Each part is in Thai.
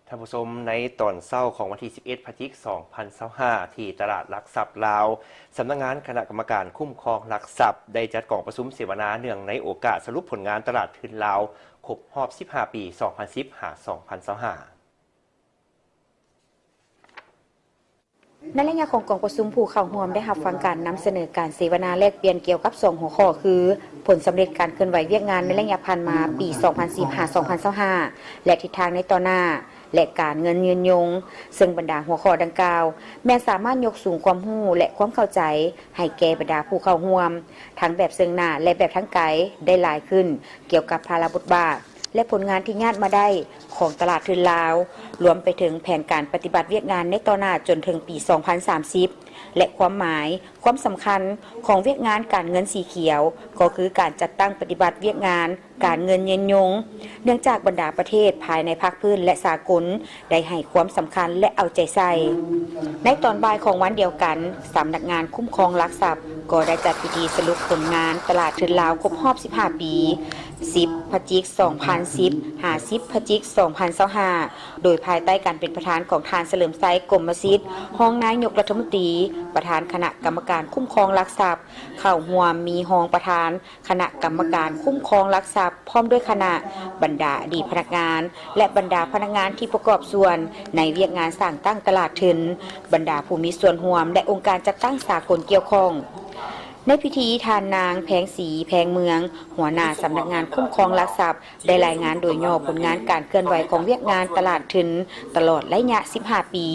ท่านผู้ชมในตอนเศร้าของวันที่ 11 พฤศจิกายน 2025 ที่ตลาดหลักทรัพย์ลาวสำนักงานคณะกรรมการคุ้มครองหลักทรัพย์ได้จัดกองประชุมเสวนาเนื่องในโอกาสสรุปผลงานตลาดทุนลาวครบรอบ 15 ปี 2010-2025ในระยะของกองประชุมผู้เข้าร่วมได้รับฟังการนำเสนอการเสวนาแลกเปลี่ยนเกี่ยวกับ2หัวข้อคือผลสำเร็จการเคลื่อนไหวเวียกงานในระยะผ่านมาปี 2010-2025 และทิศทางในต่อหน้าและการเงินยืนยงซึ่งบรรดาหัวข้อดังกล่าวแม้สามารถยกสูงความรู้และความเข้าใจให้แก่บรรดาผู้เข้าร่วมทั้งแบบเชิงหน้าและแบบทางไกลได้หลายขึ้นเกี่ยวกับภาระบทบาทและผลงานที่ญาติมาได้ของตลาดทุนลาวรวมไปถึงแผนการปฏิบัติเวียกงานในต่อหน้าจนถึงปี 2030 และความหมายความสำคัญของเวียกงานการเงินสีเขียวก็คือการจัดตั้งปฏิบัติเวียกงานการเงินยืนยงเนื่องจากบรรดาประเทศภายในภาคพื้นและสากลได้ให้ความสำคัญและเอาใจใส่ในตอนบ่ายของวันเดียวกันสำนักงานคุ้มครองหลักทรัพย์ก็ได้จัดพิธีสรุปผลงานตลาดทุนลาวครบรอบ 15 ปี 10 พฤศจิกายน 2010 50 พฤศจิกายน 2025 โดยภายใต้การเป็นประธานของทานเฉลิมไซกรมสิทธิ์รองนายกรัฐมนตรีประธานคณะกรรมการคุ้มครองหลักทรัพย์เข้าร่วมมีรองประธานคณะกรรมการคุ้มครองหลักทรัพย์พร้อมด้วยคณะบรรดาอดีตพนักงานและบรรดาพนักงานที่ประกอบส่วนในเวียกงานสร้างตั้งตลาดทุนบรรดาผู้มีส่วนร่วมและองค์การจัดตั้งสากลเกี่ยวข้องในพิธีทานนางแพงศรีแพงเมืองหัวหน้าสำนักงานคุ้มครองหลักทรัพย์ได้รายงานโดยย่อผลงานการเคลื่อนไหวของเวียกงานตลาดทุนตลอดระยะ 15 ปี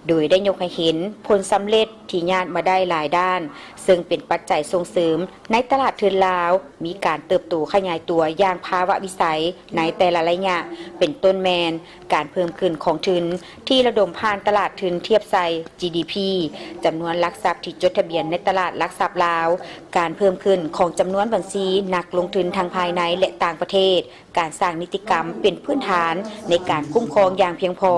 โดยได้ยกให้เห็นผลสำเร็จที่ญาติมาได้หลายด้านซึ่งเป็นปัจจัยส่งเสริมในตลาดทุนลาวมีการเติบโตขยายตัวอย่างภาวะวิสัยในแต่ละระยะเป็นต้นแมนการเพิ่มขึ้นของทุนที่ระดมผ่านตลาดทุนเทียบใส่ GDP จำนวนหลักทรัพย์ที่จดทะเบียนในตลาดหลักทรัพย์ลาวการเพิ่มขึ้นของจำนวนบัญชีนักลงทุนทางภายในและต่างประเทศการสร้างนิติกรรมเป็นพื้นฐานในการคุ้มครองอย่างเพียงพอ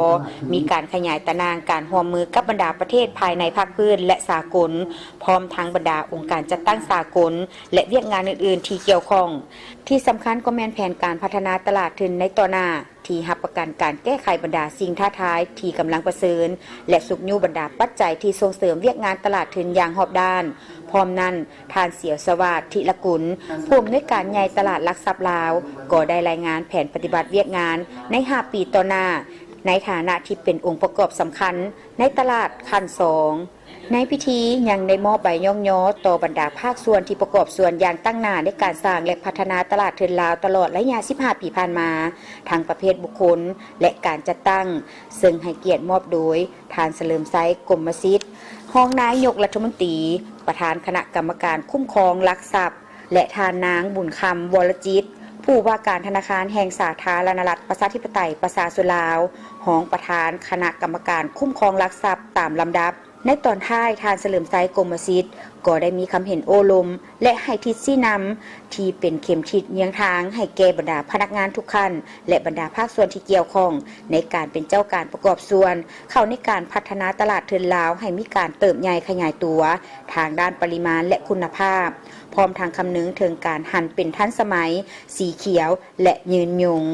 มีการขยายตารางการร่วมมือกับบรรดาประเทศภายในภาคพื้นและสากลพร้อมทั้งบรรดาองค์การจัดตั้งสากลและเวียกงานอื่นๆที่เกี่ยวข้องที่สำคัญก็แม่นแผนการพัฒนาตลาดทุนในต่อหน้าที่รับประกันการแก้ไขบรรดาสิ่งท้าทายที่กำลังประเสริญและสุขยูบรรดาปัจจัยที่ส่งเสริมเวียกงานตลาดทุนอย่างรอบด้านพร้อมนั้นทานเสียวสวัสดิ์ธิรกุลผู้อำนวยการใหญ่ตลาดหลักทรัพย์ลาวก็ได้รายงานแผนปฏิบัติเวียกงานใน5 ปีต่อหน้าในฐานะที่เป็นองค์ประกอบสำคัญในตลาดขั้น2ในพิธียังได้มอบใบย่องย่อต่อบรรดาภาคส่วนที่ประกอบส่วนอย่างตั้งหน้าในการสร้างและพัฒนาตลาดทุนลาวตลอดระยะ 15 ปีผ่านมาทั้งประเภทบุคคลและการจัดตั้งซึ่งให้เกียรติมอบโดยทานเฉลิมไซกรมสิทธิ์รองนายกรัฐมนตรีประธานคณะกรรมการคุ้มครองหลักทรัพย์และทานนางบุญคำวรจิตผู้ว่าการธนาคารแห่งสาธารณรัฐประชาธิปไตยประชาชนลาวรองประธานคณะกรรมการคุ้มครองหลักทรัพย์ตามลำดับในตอนท้ายทานเฉลิมไซกรมสิทธิ์ก็ได้มีคำเห็นโอลมและให้ทิศชี้นำที่เป็นเข็มทิศเยียงทางให้แก่บรรดาพนักงานทุกขั้นและบรรดาภาคส่วนที่เกี่ยวข้องในการเป็นเจ้าการประกอบส่วนเข้าในการพัฒนาตลาดทุนลาวให้มีการเติบใหญ่ขยายตัวทางด้านปริมาณและคุณภาพพร้อมทางคำนึงถึงการหันเป็นทันสมัยสีเขียวและยืนยง